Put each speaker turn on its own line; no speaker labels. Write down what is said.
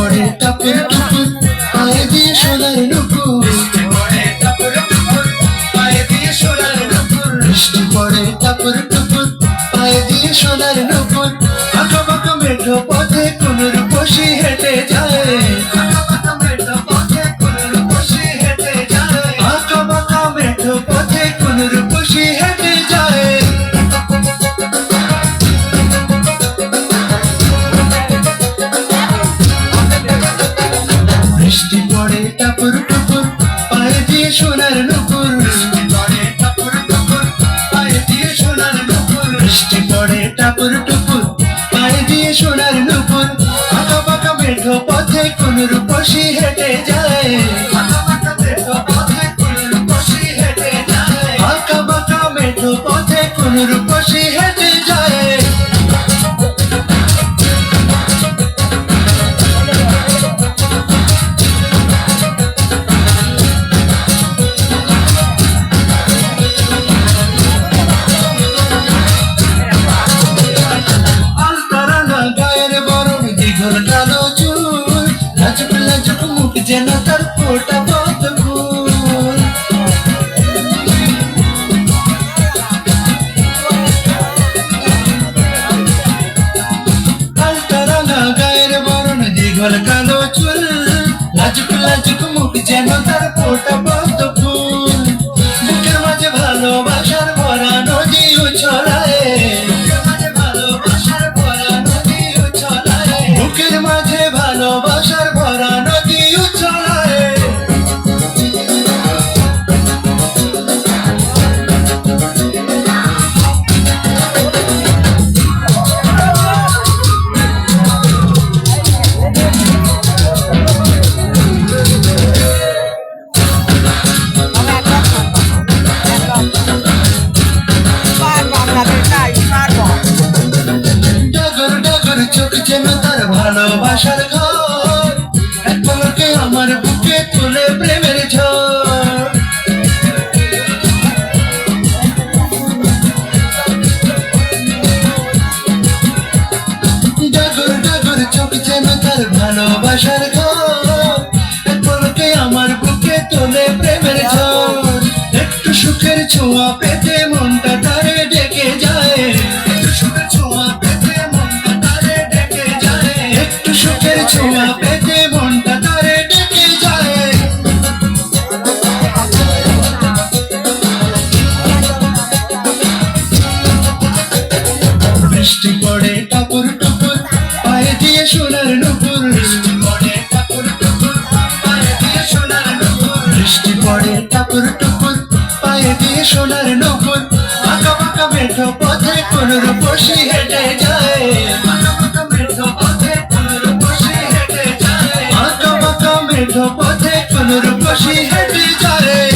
পড়ে টাপুর টুপুর পায়ে দিয়ে সোনার নুপুর, বৃষ্টি পড়ে টাপুর টুপুর পায়ে দিয়ে সোনার নুপুর, আঁকা বাঁকা মেঠো পথে কোন রূপসী হেঁটে যায়, আঁকা বাঁকা মেঠো পথে কোন রূপসী হেঁটে যায়, আঁকা বাঁকা মেঠো পথে কোন রূপসী হেঁটে যায়। বৃষ্টি পড়ে টাপুর টুপুর পায়ে দিয়ে সোনার নুপুর, বৃষ্টি পড়ে টাপুর টুপুর পায়ে দিয়ে সোনার নুপুর, আঁকা বাঁকা মেঠো পথে কোন রূপসী হেঁটে যায়, আঁকা বাঁকা মেঠো পথে কোন রূপসী হেঁটে যায়, আঁকা বাঁকা মেঠো পথে কোন রূপসী হেঁটে যায়। কালো চুল লাজুক লাজুক মুখ যেন তার ফোটা পদ্ম ফুল, হালকা রাঙা গায়ের বরণ দীঘল কালো চুল লাজুক লাজুক মুখ যেন তার ফোটা পদ্ম ফুল, বুকের মাঝে ভালোবাসার ভরা নদী উছলায়, বুকের মাঝে ভালোবাসার ভরা নদী উছলায়। ডগর ডগর চোখ যেন তার ভালোবাসার ঘর, এক পলকে আমার বুকে তুলে প্রেমের ঝড়, ডগর ডগর চোখ যেন তার ভালোবাসার ঘর, এক পলকে আমার বুকে তুলে প্রেমের ঝড়, একটু সুখের ছোঁয়া পেতে মনটা তারে ডেকে যায়, একটু সুখের ছোঁয়া পেতে মনটা তারে ডেকে যায়, একটু সুখের ছোঁয়া পেতে মনটা তারে ডেকে যায়। বৃষ্টি পড়ে টাপুর টুপুর পায়ে দিয়ে সোনার নুপুর, বৃষ্টি পড়ে টাপুর টুপুর পায়ে দিয়ে সোনার নুপুর, বৃষ্টি পড়ে টাপুর টুপুর পায়ে দিয়ে সোনার নুপুর, আঁকা বাঁকা মেঠো পথে কোন রূপসী হেঁটে যায়, আঁকা বাঁকা মেঠো পথে কোন রূপসী হেঁটে যায়, আঁকা বাঁকা মেঠো পথে কোন রূপসী হেঁটে যায়।